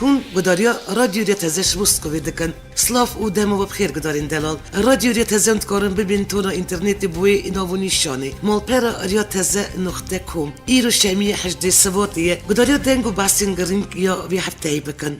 هون گداریا رادیو ریت ازش مسکوی دکن سلاف او دمو بخیر گدارین دلال رادیو ریت ازم تکارن ببین تو نا اینترنت بوی ناونی شانه مال پرا ریت ازه نقطه کم ایرو شمی حجد سواتیه گداریا دنگو باسین گرینگ یا وی هفته بکن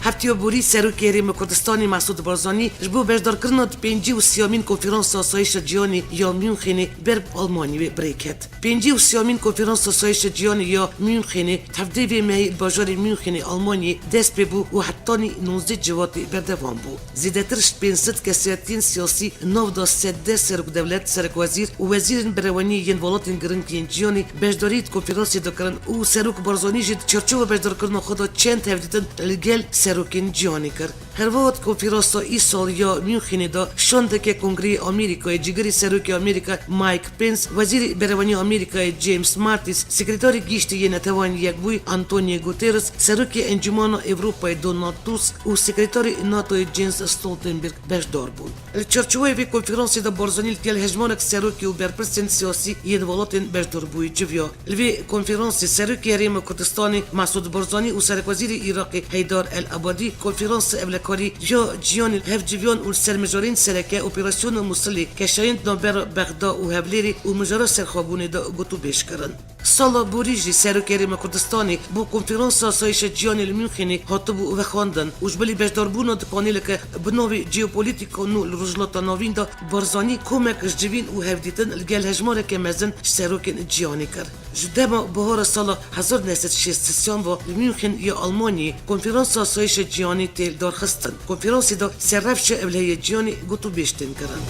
هفتیو بوری سروکی ریم کردستانی مسعود بارزانی جبو بردار کردند 53مین کنفرانس آسایش جهانی یا میونخین بر آلمانی بریکت 53مین کنفرانس آسایش جهانی یا میونخین تفدی مهی بازار میونخین آلمانی دست ببو و حتی 19 جواتی بردوام بو زیادترش 500 کسیتین سیاسی نو دا سده سرک دولت سرک وزیر و وزیر بروانی ین ولاتین گرنگین جهانی بردارید کنفرانسی دکرن و سروک بارزانی جد چرچو بردار کردن خدا چند تفدیدن لگل سروکین جهانی کرد. هر وقت کنفرانس ای سال یا میونخین دا شنده که کنگره آمریکای جگری سروک آمریکا مایک پنس وزیر بروانی آمریکای جیمز مارتیس سکرتاری گیشتی نتوان یک بوی آنتونیو گوترس سروک انجمن اروپای دونالد توسک و سکرتاری ناتو جنس استولتنبرگ بردار بود. چرچوی وی کنفرانس دا بارزانی تیل هجمانک سروکی و برپرسن سیاسی ید ولاتن بردار بوی جویا. الوی کنفرانس سروکی ریم کردستانی مسعود بارزانی و سرک وزیر عراق حیدر العبادی کنفرانس اولکاری یا جیان هفجویان و سرمجارین سرکه اپراسیون موصلی کشاین نوبر بغداد و هبلیری و مجرا سرخابونه دا گوتو بیش کرن. سالا بوریجی سروکی ریم کردستانی بو کنفرانس آسایش جیان المونخینی هاتبو و خواندن و جبلی بجداربون دا پانیل که بنوی جیوپولیتیکا نو رجلاتا نوین دا بارزانی کمک جوین و هفدیتن الگل هجماره که مزن سروکین جیانی کرد. جدما بهار سال 1963 و میونخین یا آلمانی کنفرانس آسایش جیانی تیل دار خستن. کنفرانسی دا سرفش اولهی جیانی گوتو بیشتن کرن.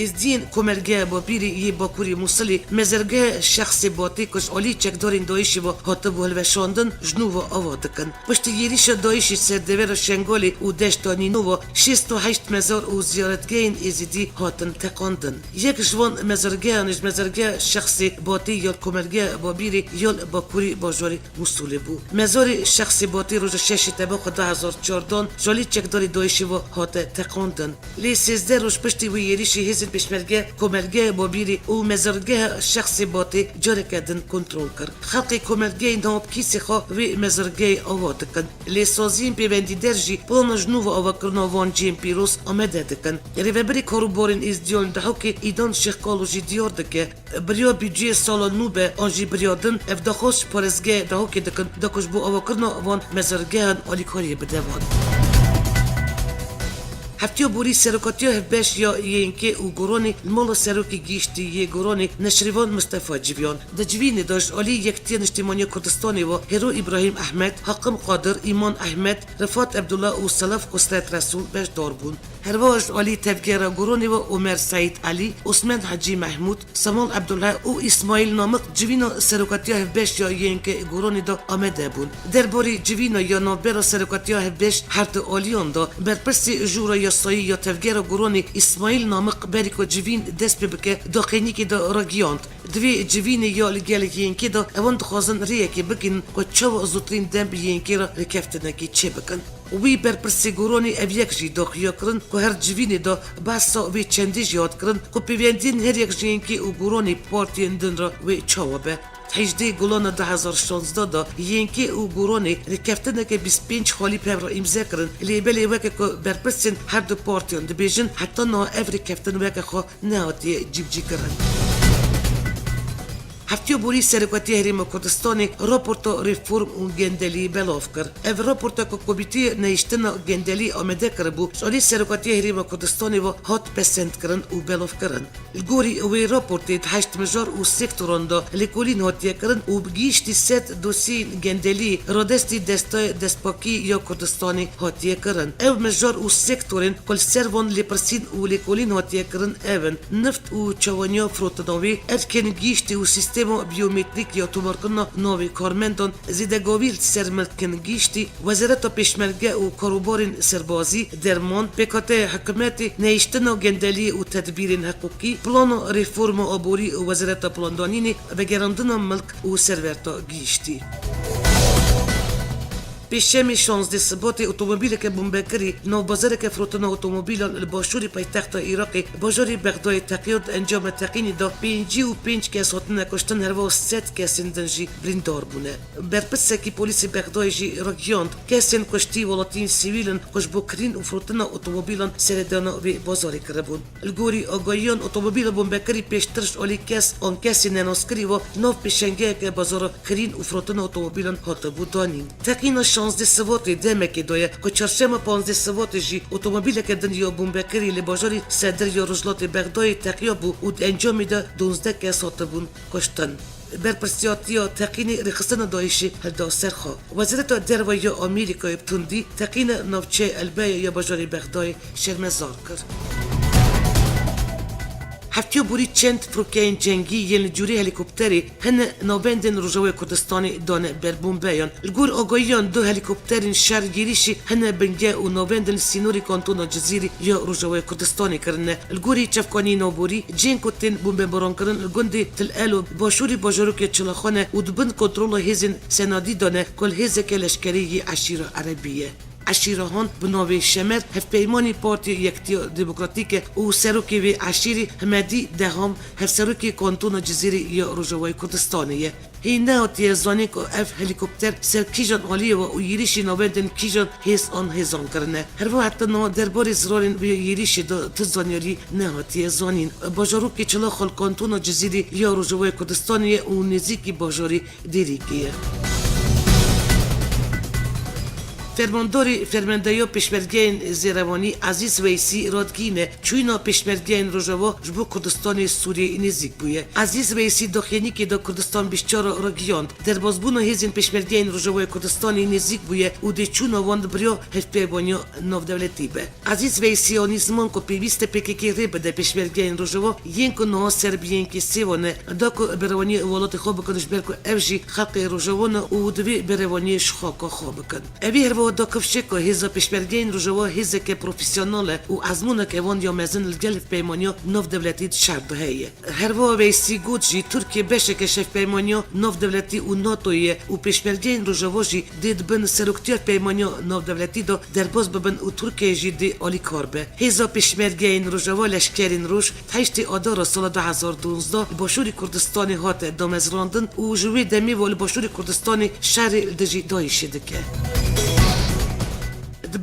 از دین کمرگه با بیری یه باکوری موصلی مزرگه شخص باتی کش علی چک دارین دایشی و هاته بو هلوشاندن جنو و آوادکن. پشت یریش دایشی سردویر شنگالی و دشتانی و 68 مزار و زیارتگین ازیدی هاتن تقاندن. یک جوان مزرگه نج مزرگه شخص باتی یا کمرگه با بیری یا باکوری باجاری موصلی بو. مزار شخص باتی روز 6 تباخ 2014 جالی چک داری دایشی و هاته تقاندن. لی 13 روز پشتی و یریشی بشمرگه کمرگه با بیری و مزرگه شخص باتی جاره کردن کنترل کرد. خلق کمرگه ناب کیسی خواه و مزرگه آواد کن. لیسازین پیوندی درجی پلان جنوب آوکرنا وان جیم پیروس آمده دکن. ریوبری کاروبارین از دیون دهو که ایدان شخکالوجی دیار دکه بریا بیجی سال نوبه آنجی بریادن افداخوش پرزگه دهو که دکن دکش بو آوکرنا وان مزرگه هن آلیکاری بدوان. هفتیو بوری سرکاتیو هفبش یا اینکه او گرانی مال سرکی گیشتی یه گرانی نشریوان مصطفی جویان دجوینی داشت علی یکتی اجتماعی کردستانی و هرو ابراهیم احمد حاکم قادر ایمان احمد رفات عبدالله و سلف قصرت رسول بش داربون هر واج علی تفگیر گرانی و عمر سعید علی عثمان حجی محمود سامان عبدالله و اسماعیل نامق جوینا سرکاتیو هفبش یا اینکه گرانی دا آمده بون درباری جوینا یا نابرا سرکاتیو هفبش هر دو علیان دا برپرسی جورا یا سایی یا تفگیر گرانی اسماعیل نامق بریکو جوین دست بکه داخلی که دا راگیاند دوی جوین یا لگل یینکی دا اوان دخوازن ریه که بکن که چو زودترین دم یینکی را رکفتنه که چه بکن وی برپرسی گرانی اویک جی داخیا کرن که هر جوین دا باسا وی چندی جیاد کرن که پیوندین هر یک جینکی و گرانی پارتی اندن را وی چاوبه 18 گلان 2016 دا یینکی او گرانی رکفتنه که 25 خالی پیو را امضا کرن لیبلی وکه که برپرسین هر دو پارتیان دبیجن حتی نه افری کفتن وکه خواه نهاتی جیب کرن. هفتیو بوری سرکاتی هریم کردستانی راپورتا ریفورم و گندلی بلاف کرد. او راپورتا که کمیتی نیشتن گندلی آمده کرد بو شالی سرکاتی هریم کردستانی و هات پسند کرن و بلاف کرن. الگوری وی راپورتی 8 مجار و سکتوران دا لیکولین هاتیه کرن و بگیشتی 7 دوسی گندلی رادستی دستای دستپاکی یا کردستانی هاتیه کرن. او مجار و سکتورین کل سروان لیپرسین و لیکولین هاتیه کرن اون نفت و چوانیا فروتناوی ارکن گیشتی و سیستم بیومتریک یا تومارکنا نوی کارمندان زیدگاویل سرملکن گیشتی وزارت پیشمرگه و کاروبارین سربازی درمان پکات حکومت نیشتن گندلی و تدبیر حقوقی پلان ریفورم آبوری و وزارت پلاندانینی بگراندن ملک و سرورتا گیشتی. پیشمی 16 سبات اتومبیل که بمبکری نو بازار که فروتن اتومبیل باشوری پایتخت عراق بازاری بغداد تقیید انجام تقینی دا 55 کس هاتن کشتن هر و 100 کس دنجی بریندار بونه برپس کی پلیس بغداد جی رگیاند کسین کشتی ولاتین سیویلن کش بکرین و فروتن اتومبیلان سردانا و بازاری کربون الگوری آگاهیان اتومبیل بمبکری پیشترش اولی کس آن کسی نناسکری و نو پیشنگه که بازار کرین و فروتن اتومبیلان هات بودانین تقینا 16 سوات دمکی دویه که چهارشنبه 15 سوات جی اتومبیل که دنیا بمبکری لباجاری صدر یا رجلات بغداد تقیا بو و انجام ده 12 کس هات بون کشتن برپرسیاتیا تقین رخصتن دایشی هلدا سرخا وزارت دروی آمریکا ابتوندی تقین نوچه البای یا بازار بغداد شرمزار کرد هفتیو بوری چند فروکین جنگی یل جوری هلیکوپتری هن نوبندن روجوی کردستانی دانه بر بومبیان الگور آگاهیان دو هلیکوپترین شهر گیریشی هن بنگه و نوبندن سینوری کانتون جزیری یا روجوی کردستانی کرنه الگوری چفکانی نوبوری جن کتن بومبه باران کرن الگوندی تل الو باشوری باجروک چلاخانه و دبن کنترل هزین سنادی دانه کل هزه که لشکری عشیر عربیه عشیرهان بناوی شمر هف پیمانی پارتی یکتی دموکراتیک و سروکی و عشیری همدی دهم هف سروکی کانتون جزیری یا روجوای کردستانیه هینه هاتی زانی که اف هلیکوپتر سر کیجان عالیه و یریشی نوبندن کیجان هیس آن هیزان کرنه هر و حتی نو درباری زرارین و یریشی دا تزانیاری نه هاتی زانین باجاروکی چلا خال کانتون جزیری یا روجوای کردستانیه و نزیکی باجاری دیریکیه فرمانداری فرماندهی پیشمرگین زیروانی عزیز ویسی رادگینه چوینا پیشمرگین روجوا جبو کردستان سوریه نزدیک بوده عزیز ویسی داخلی که دا کردستان بیشتر رگیاند در بازبون هزین پیشمرگین روجوا کردستان نزدیک بوده و دی چون واند بریا هف پیبانی نو دولتی به عزیز ویسی آنیزمان کو پیوست پککی ریب ده پیشمرگین روجوا ین کو نه سربیین کی سیونه دا کو بروانی ولات خوب کنش برکو افجی خلق روجوان و دوی بروانی شخاک خوب کن اوی دا کفشکو هزا پیشمرگین روجوا هزا که پروفیسیوناله و ازمونه که وان یا مزن الگل پیمانیا نوف دولتی شرط هیه هر وا ویسی گود جی ترکیه بشه که شف پیمانیا نوف دولتی و ناتویه و پیشمرگین روجوا جی دید بن سرکتیر پیمانیا نوف دولتی دا در باز ببن و ترکیه جی دی آلی کار به هزا پیشمرگین روجوا لشکرین روش تایشت آدار سال 2012 باشوری کردستانی هات دامزراندن و جوی دمی و باشوری کردستانی شهر دجی دایشه دکه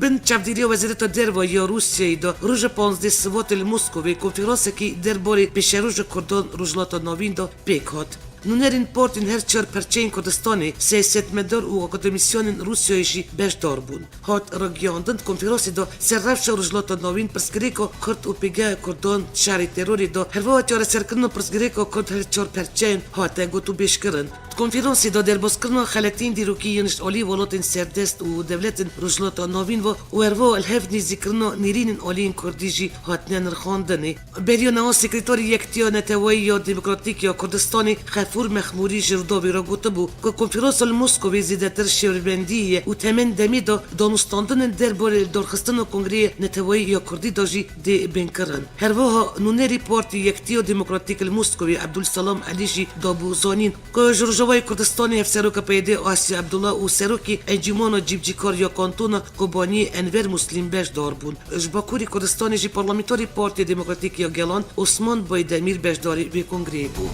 بن چفدیری وزارت دروا یا روسیه دا روز 15 سوات الموسکوی کنفرانس کی درباره پیش روز کردان روجلات نوین دا پیکات نونرین پارتین هر چهار پرچین کردستانی سیاست مدار و اکادمیسیون روسیایشی بشدار بون هات رگیاندن کنفرانس دا سررفش روجلات نوین پرسگریکا کرد و پیگه کردان شهر تروری دا هر وقت یار سرکرن پرسگریکا کرد هر چهار پرچین هات گوتو بیش کرن کنفرانسی دا در بازکردن خلطین دیروکیینش عالی ولاتین سردست و دولت روجلات نوین و وروا الهف نیزیکرنا نیرین عالین کردیجی هات نرخاندنی بریانا سکرتاری یکتیا نتوایی یا دموکراتیک یا کردستانی خفور مخموری جرداوی را گوته بو که کنفرانس الموسکوی زیدتر شوربندیه و تمن دمی دا دانستاندن درباره دارخستن کنگره نتوایی یا کردی داجی دی بنکرن هر وها نونری پارتی یکتیا دموکراتیک الموسکوی عبدالسلام علیجی دابو زانین که جوای کردستانی افسروک پیده آسی عبدالله و سروکی انجمان جیبجیکار یا کانتون کوبانی انور مسلم بش دار بون جباکوری کردستانی جی پارلمانتاری پارتی دموکراتیک یا گلان عثمان بایدمیر بشداری به کنگره بود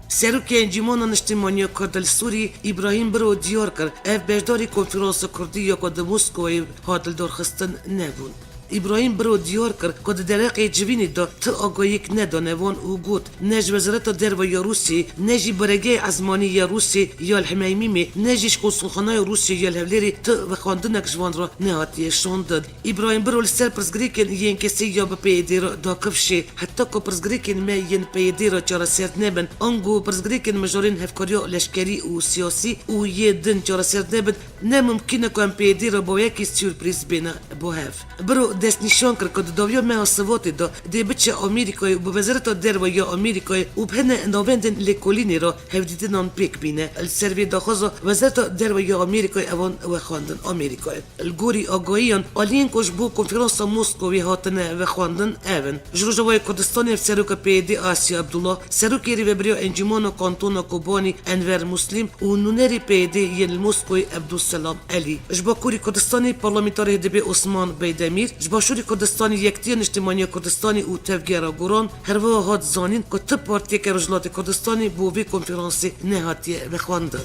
سروکی انجمان اجتماعی کردل سوری ابراهیم برو دیار کرد اف بشداری کنفرانس کردی یا کد مسکوی هادل دارخستن نبود ابراهیم برو دیار کرد که درق جوینی دا تا آگاهیک ندانه وان او گود نج وزارت دروا یا روسی نجی برگه ازمانی یا روسی یا الحمیمی نجیش قصخانه روسی یا الهولیری تا وخاندنک جوان را نهاتی شاندد ابراهیم برو لسر پرزگریکن ین کسی یا به پیدی را دا کفشه حتی که پرزگریکن ما ین پیدی را چرا سرد نبن انگو پرزگریکن مجارین هفکاریا لشکری و سیاسی و یه دن چرا سرد نبن نممکنه که پیدی را با یکی سورپریز بینه با هف برو دست نشان کرد که دویا ما سوات دا دی بچه آمریکای و وزارت دریا آمریکای و بهنه نوندن لکولینی را هفدیدن آن پیک بینه السروی داخوزا وزارت دریا آمریکای اوان و خواندن آمریکای الگوری آگاهیان آلین کش بو کنفرانس موسکوی هاتنه و خواندن اون جروجوای کردستانی سروک پیدی آسیا عبدالله سروکی ریوبریو انجمان کانتون کوبانی انور مسلم و نونری پیدی یل موسکوی عبدالسلام علی جبا کوری کردستانی پارلمانتاری هدبی عثمان بیدمیر جبا شوری کردستانی یکتیان اجتماعی کردستانی و تفگیرا گوران هر و هات زانین که تب پارتی که رجلات کردستانی بو وی کنفرانسی نهاتیه بخواندن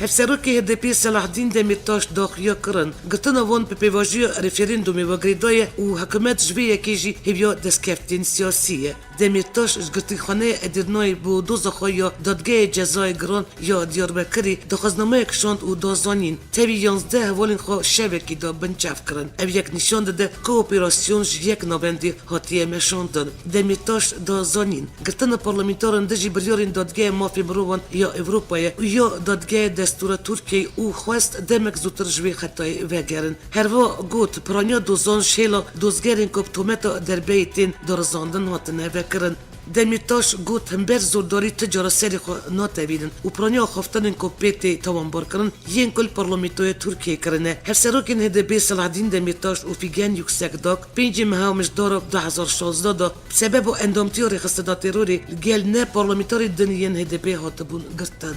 هفسروکی هدپی صلاح الدین دمیرتاش داخیا کرن گتنا وان په پیواژی رفرندومی و گریدای او حکومت جوی کیجی هیو دسکفتین سیاسیه دمیرتاش گتی خانه ادرنای بو دوز خویا دادگاه جزای گران یا دیاربکری دخوازنامه کشاند او دازانین تاوی 11 والین خو شبکی دا بنچاف کرن او یک نشان داده کوپیراسیون یک نابندی هاتیه مشاندن دمیرتاش دازانین گتنا پارلمانتارن دجی بریارین دادگاه مافی مروان یا اروپای یا دادگاه دستور ترکیه او خواست دمک زودتر جوی خطای وگرن هر وا گوت پرانیا دوزان شیلا دوزگرین کب تومتا در بیتین درزاندن هاتنه وکرن دمیرتاش گوت همبر زورداری تجارت سری خو ناتویدن و پرانیا خفتن کپیتی توان بار کرن ین کل پارلمانتوی ترکیه کرنه هر سروکن هدبی صلاح الدین دمیرتاش و فیگن یکسک داک پنج مهاومش دارا 2016 دا سبب اندامتیو رخصتنا تروری گل نه پارلمانتاری دنیین هدبی هاتبون گرتن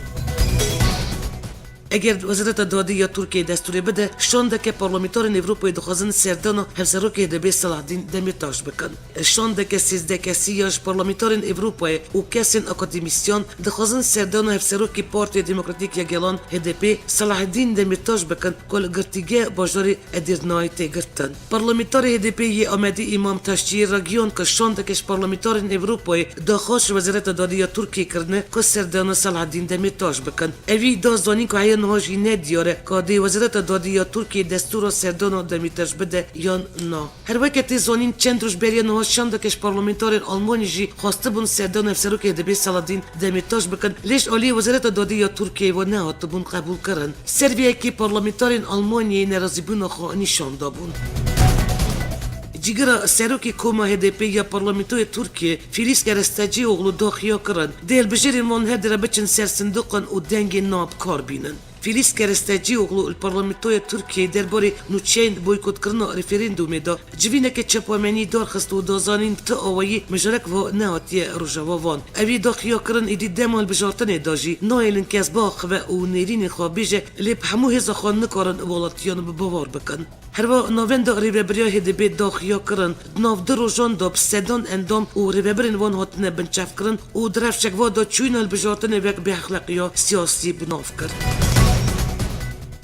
اگر وزارت دادی ترکیه دستوری بده شانده که پارلمانتارین اروپای دخوازن سردانو هفسروکی دبی صلاح الدین دمیرتاش بکن شانده که 13 کسیاش پارلمانتارین اروپای و کسین اکادمیسیون دخوازن سردانو هفسروکی پارتی دموکراتیک یگلان هدپی صلاح الدین دمیرتاش بکن کل گرتیگه باجاری ادیرنای تگرتن پارلمانتاری هدپی ی آمدی امام تشجیر رگیون که شانده کش پارلمانتارین اروپای داخوش وزارت دادی ترکیه کرنه که سردانو صلاح الدین دمیرتاش بکن اوی دازانی که نهاجی ندیاره که دی وزارت دادی ترکیه دستور سردان دمیرتاش بده یا نه هر وقتی زانین چند روز بری نهاج شانده کش پارلمانتارین آلمانی جی خواسته بون سردان افسروک هدبی صلاح الدین دمیرتاش بکن لیش علی وزارت دادی ترکیه و نه بون قبول کردن سرویه کی پارلمانتارین آلمانی ناراضی بون خو نشان دادن جیگر سروکی کوما هدپی یا پارلمانتوی ترکیه فیلیس کرستاجی اغلو داخیا کرن دیل بجرین من هدر بچن سر صندوقن و دنگ ناب کار بینن فیلیس کرستاجی اغلو الپارلمانتوی ترکیه درباره نوچین بویکوت کردن رفراندومی دا جوینه که چپامنی دارخست و دازانین تا آوایی مجرک و نهاتی روجاوا وان اوی داخیا کرن ایدی دمال بجارتن داجی نایلن که از باخ و نیرین خوابیجه لیب همو هزا خان نکارن والاتیان ببوار بکن هر و نوند ریوبریا هدبی داخیا کرن ناو دروجان دا بسدان اندام و ریوبرین وان هاتنه بنچاف کرن و درفشک وادا چوینال بجارتن وک به اخلاقیا سیاسی بناف کرد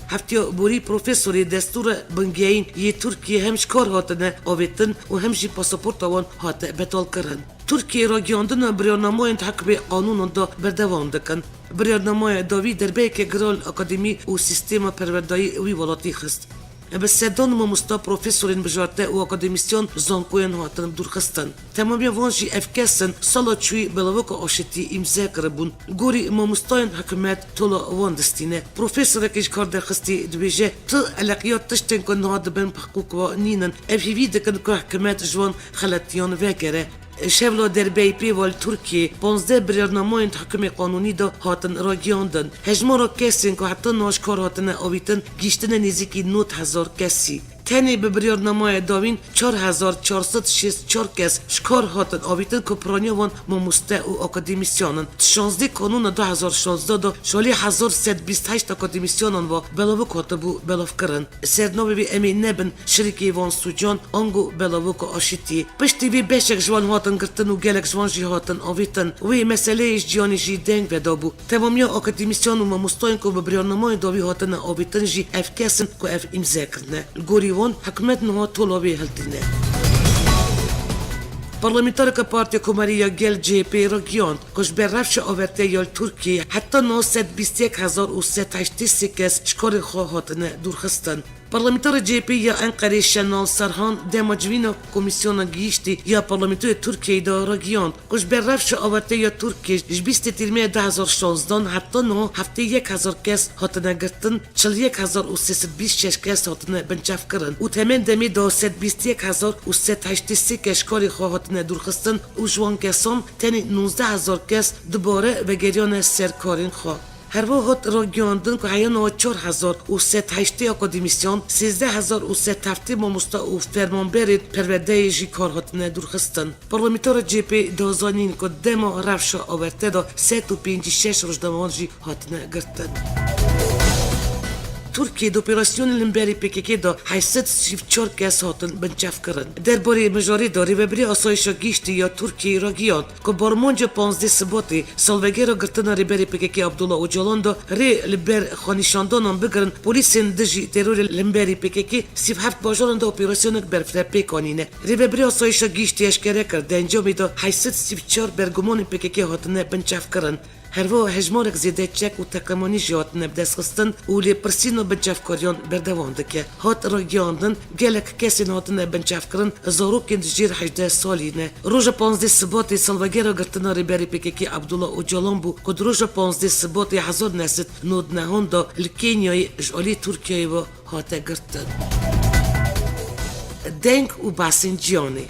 هفتیا بوری پروفسوری دستور بنگیین یه ترکیه همش کار هاتنه آویتن و همشی پاسپورت آوان هاته بتال کرن ترکیه را گیاندن برنامه تحقیق قانون دا بردوام دکن برنامه داوی در بیک گرال اکادمی و سیستم پروردایی وی ولاتی خست بس سردان ما مستا پروفسورین بجارته و اکادمیسیون زانکوین هاتن درخستن تمامی وانجی افکسن سالا چوی بلاوک آشتی امضا کربون گوری ما مستاین حکومت طولا واندستینه پروفسور کش کار درخستی دویجه تو علاقیات تشتن کن هاد بین حقوق و نینن افیوی دکن که حکومت جوان خلطیان وگره شevla derbey pêval Türkiye 15 birnameyên hikûmê qanûnî da hatin ragihandin. Hejmara kesên ku heta naşkar hatine avîtin gîştine nêzîkî 9000 kesî. Tenê bi biryarnamaya dawîn 4464 kes şkar hatin avîtin ku piraniya wan mamoste û akademîsyanin. 16 kanûna 2016 da şalî 1128 akademîsyanan ve belavik hatibû belavkirin. Serdnavê wê em ê nebin şirîkê wan sûcan ango belavika aşîtiyê. Piştî vê beşek ji wan hatin girtin û gelek ji wan jî hatin avîtin. Wê meseleyê ji ciyanê jî deng vedabû. Temamiya akademîsyan û mamostayên ku bi biryanamayê dawî hatine avîtin jî ev kesin ku ev îmza kirine. Gorî حکومت نها طلابی هلتینه. پارلمانتارک پارتی کمریه گل JP را گیاند کش بر رفش آورده یال ترکیه حتی 921,383 کس شکار خواهاتنه درخستن. Parlamentari CHP ya Ankara Şenol Sarhan demajvino komisyona giyişti ya parlamentoya Türkiye'de region. Kuş berrafş avarte ya Türkiye jbiste tirmeye 2016 hatta no hafte 1000 kes hatına gırtın 1026 kes hatına bencaf kırın. U temen demi do 1000 u 88 keşkori hatına durkhistın u jwan kesom teni 19000 kes dubare ve gerione serkarin kha. هر وقت راگیاندن که حیان و 4008 اکا دیمیسیون 13007 ماموستا و فرمان برید پرورده جی کار هاتنه درخستن. پارلمانتار JP دازانین که دما رفشا آورته دا 156 روزنامه‌ان جی هاتنه گرتن. Türkiye'de operasyonun beri PKK'da 804 kez hatın bencaf kırın. Derbari mecari rivebri asayişa gişti ya Türkiye region ko barmonca 15 Şubat'ı salvegera gırtına riberi PKK Abdullah Öcalan da liber xanişandanan bigirın polisin dici terörü limberi PKK sifhaft bajarında operasyonu berfrepe kanine. Rivebri asayişa gişti eşkere kır dencami da 804 bergumani PKK hatını bencaf kırın. هر و هجمارک زیده چک و تکمانی جات نبدس خستن و لی پرسینو بنجاف کاریان بردوان دکه هات را گیاندن گلک کسی نهاتن بنجاف کرن زاروکین جیر 18 سالی نه روژا 15 سباتی سالوگیرا گرتنا ریبری PKK عبدالله اوجالان بو کد روژا 15 سباتی هزار نسد نود نهان دا لکینیای جالی ترکیای و هاته گرتن دنگ و باسین جیانی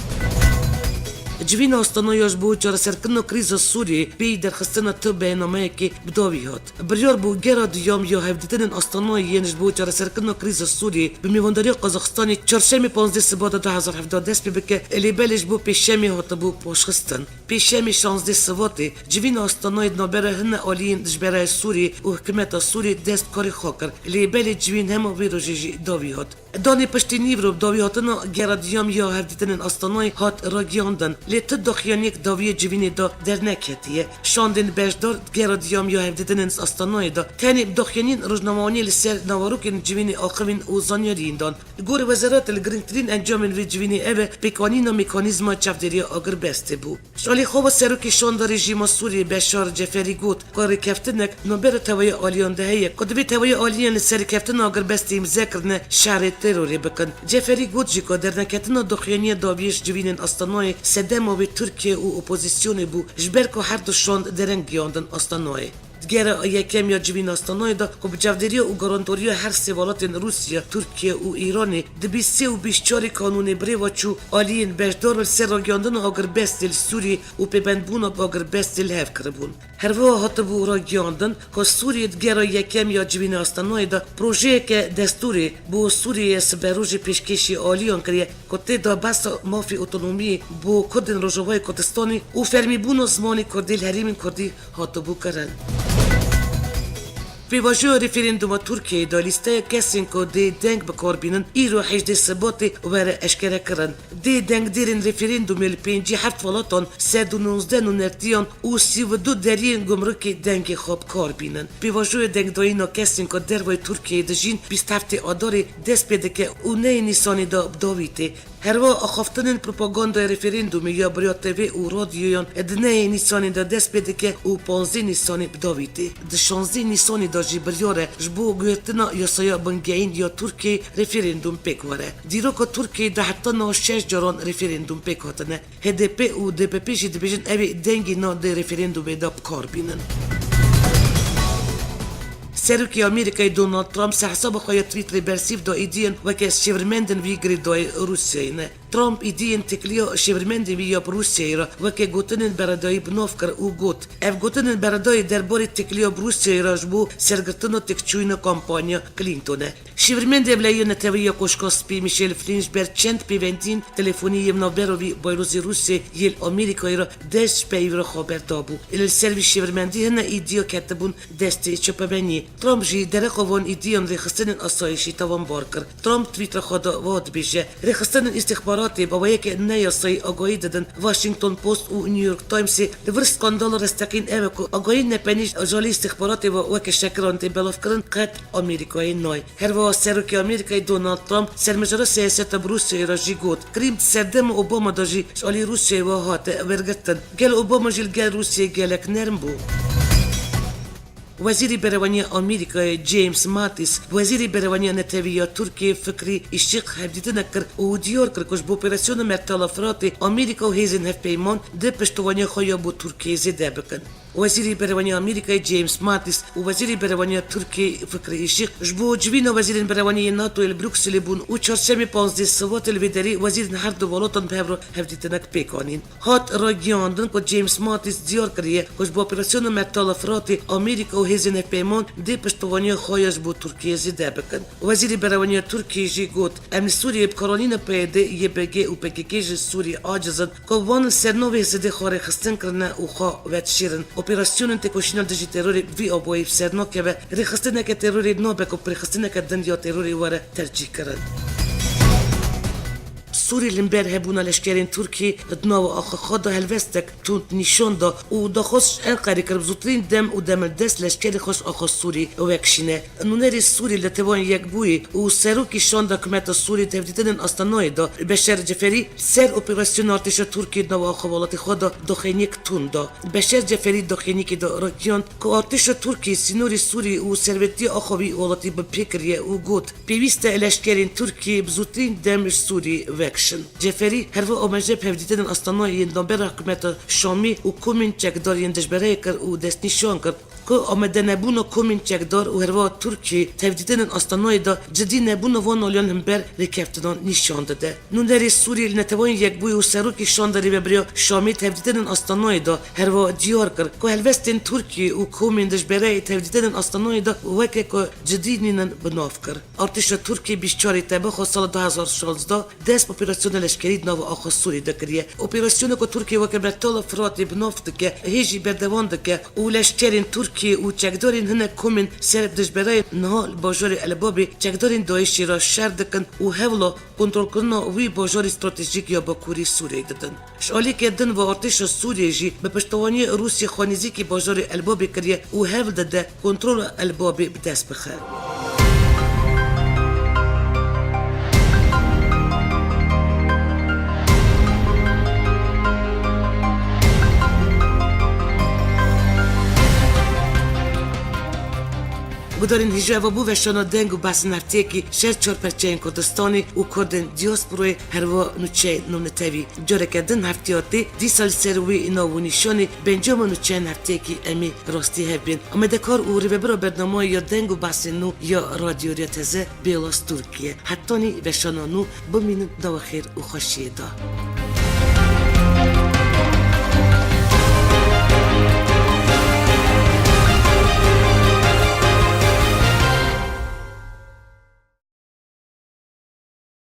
جوینا استانویاش بود چرا سرکنو کریز سوریه بی در خستنا تو بینامه که بداوی هات. بریار بود گرا دیام یا هفدتن استانوی ینش بود چرا سرکنو کریز سوریه به میوانداری قزاقستانی چهارشنبه 15 سپتامبر 2017 دست بکه لیبلش بود پیشمی هات بود پشخستن. پیشمی 16 سپتامبر جوینا استانوی نبره هن آلین دشبره سوریه و حکومت سوریه دست کاری خاکر لیبل جوین هم ویروژی داوی هات. دانی پشتی نیورو داوی هاتنا گرا دیام یا هفدتن استانوی هات راگیاندن. لیت دخیانیک داوی جوینی دا در نکتیه شاندن بجدار گرادیام یا هفددن استانای دا تنی دخیانین روزنامه‌ای لسر نواروکن جوینی آخرین اوزانیارین دان گور وزارت الگرینترین انجامن وی جوینی اوه پیکانینا مکانیزما چفدری آگر بسته بو شالی خوب سروکی شاند رژیم سوری بشار جفری گوت کاری کفتنک نوبر توی آلیان دهیه کدوی توی آلیان لسر کفتن آگر بستیم ذکرنه شهر تروری بکن جفری گوت جی که در نکتنا دخیانی داویش جوینن استانای دما به ترکیه و اپوزیسیون بو جبر که هر دوشان درنگ گیاندن استانای گره یکم یا جوین استانای دا که بجودری و گارانتوری هر سوالات روسیه ترکیه و ایران دبی 324 قانون بری و چو آلین بجدار بل سر را گیاندن آگر بستل سوری و پیبندبون آگر بستل هف کربون هر وقت هات بو را گیاندن که سوریه گره یکم یا جوین استانای دا پروژه که دستوری بو سوریه سبروج پیشکشی آلیان کریه که تی دا بس مافی اتونومی بو کردن روجوای کردستانی و فرمی بونو زمانی کردی الهریم کردی هات بو کرن في وجه ريفرندوم تركيا دا لسته كسين كو دي دنگ بكار بينن ايرو 18 سباتي وبرا اشكرا كرن دي دنگ ديرن ريفرندوم البينجي حرف فلاتون 19 نرتيان و 32 درين گمركي دنگ خوب كار بينن في وجه دنگ داينا كسين كو دروي تركيا دجين 27 آداري دست بده که اونه نیسانی دا داویته هر وقت آخفتن پروپاگاندا رفرندوم یا برای تیوی و رادیویان ادنه نیسانی دا دست بده که او 15 نیسانی بداویته ده 16 نیسانی دا جی بریاره جبو گویتنا یاسایا بنگین یا ترکیه رفرندوم پیکواره دیرو که ترکیه ده حتی نا 6 جاران رفرندوم پیکاتنه HDP و DPP جی دبیجن اوی دنگی نا ده رفرندوم دا بکار بینن سروکی آمریکای دونالد ترامپ حساب خواهی تویتر برسیف دا ایدین وکه شیورمندن ویگری دای روسیه نه ترامپ ایدین تکلیا شیورمندن ویا بروسیه را وکه گوتنن برادای بناف کر او گوت اف گوتنن برادای درباری تکلیا بروسیه را جبو سرگرتنو تکچوین کامپانیا کلینتونه شیورمندن بلایو نتویا کشکاس پی میشل فلینش بر چند پیوندین تلفونی یمنابروی بایروزی روسیه یل آمریکای را دست پیو را خبر دابو ال سروی شیورمندی هنه ایدیو کتبون دستی چپبنی ترامپ جی درقوان ایدیان رخصتن آسایشی توان بار کرد. ترامپ توییتر خدا واد بیشه. رخصتن استخباراتی با ویک نیاسای آگاهی دادن واشنگتن پست و نیویورک تایمز لور اسکاندال رستقین اوکو آگاهی نپنیش اجالی استخباراتی و وک شکران بلاف کردن قد آمریکای نای. هر وا سروکی آمریکای دونالد ترامپ سرمجرا سیاست روسیه را جیگود. کریم سردم اوباما داجی شالی روسیه و هات ورگتن. گل اوباما جیل گل روسیه گلک نرم بو. وزیر بروانی آمریکا جیمز ماتیس وزیر بروانی نتویا ترکیه فکری اشتیق هفدیده نکر و دیار کر کش با اپراسیون مرتلافرات آمریکا و هیزن هف پیمان ده پشتوانی خویا با ترکیه زده بکن. وزیر بروانی آمریکا جیمز ماتیس و وزیر بروانی ترکیه فکری اشتیق جبو جوین وزیر بروانی ناتو البروکسل بون و چهارشنبه 15 سوات الویدری وزیر هر دو ولاتان بهبرو هفدیده نک پیکانین. هات را گیاندن که جیمز ماتیس دیار کریه کش با اپراسیون مرتلافرات آمریکا و هیزن پیمان ده پشتوانی خویاش با ترکیه زده بکن. وزیر بروانی ترکیه جی گوت امن سوریه بکارانین پیده یه بگه و پکیکه جی سوریه عاجزن که وان سرنوه زده خاره خستن کرنه و خواه وید شیرن. اپراسیون تکوشینال دجی تروری وی آبوی سرنوکه و ریخستنه که تروری نوبک و پریخستنه که دنیا تروری واره ترجیح کرد. سوری لنبر هبونا لشکرین ترکی دناو آخه خدا هلوستک تون نشان دا و دا خوش انقری کرب زودترین دم و دم دست لشکری خوش آخه سوری وکشینه نونری سوری لتوان یک بوی و سروکی شان دا کمت سوری تفدیدن استانوی دا بشر جفری سر اپراسیون ارتش ترکی دناو آخه ولات خدا دخینیک تون دا بشر جفری دخینیک دا راکیان که ارتش ترکی سینوری سوری و سروتی آخوی ولاتی بپیکریه و گوت پیوست لشکرین ترکی بزودترین دم سوری وکشن. جفری هر و آمجه پفدیدن استانای نامبر حکومت شامی و کومین چکدار یندشبره کرد و دست نشان کرد که آمده نبون کومین چکدار و هر و ترکی تفدیدن استانای دا جدی نبون وان آلیان همبر رکفتنان نشان داده. نونری سوری نتوان یک بوی و سروکی شانداری ببریا شامی تفدیدن استانای دا هر و دیار کرد که هلوستین ترکی و کومین دشبره تفدیدن استانای دا وکه که جدی نینن بناف کرد. ارتش ترکی بیشتری تبخ سال 2016 دست اپراسیون لشکری نو آخو سوری دکریه. اپراسیون که ترکیه وکه برتال فرات بنافت که هیچی بردوان دکه و لشکرین ترکیه و چکدارین هنه کومین سرب دشبره نهال باجار البابی چکدارین دایشی را شر دکن و هولا کنترل کرنا وی باجار استراتژیک یا باکوری سوریه دادن. شالی که دن و ارتش سوریه جی به پشتوانی روسی خانیزی که باجار البابی کریه و هول داده کنترل البابی بدست بخیر. گدارین هیجا و بو وشانا دنگ و بس نفتی که شر چار پرچین کردستانی و کردن دیاسپوروی هر و نوچه نومنتوی جاره کردن هفتیاتی دی سال سروی اینا و نشانی بنجام نوچه نفتی که امی راستی هبین آمده کار او ری ببرا برنامه یا دنگ و بس نو یا رادیو ریتزه بیلاس ترکیه حتانی وشانا نو بمینن دو خیر و خوشی دا.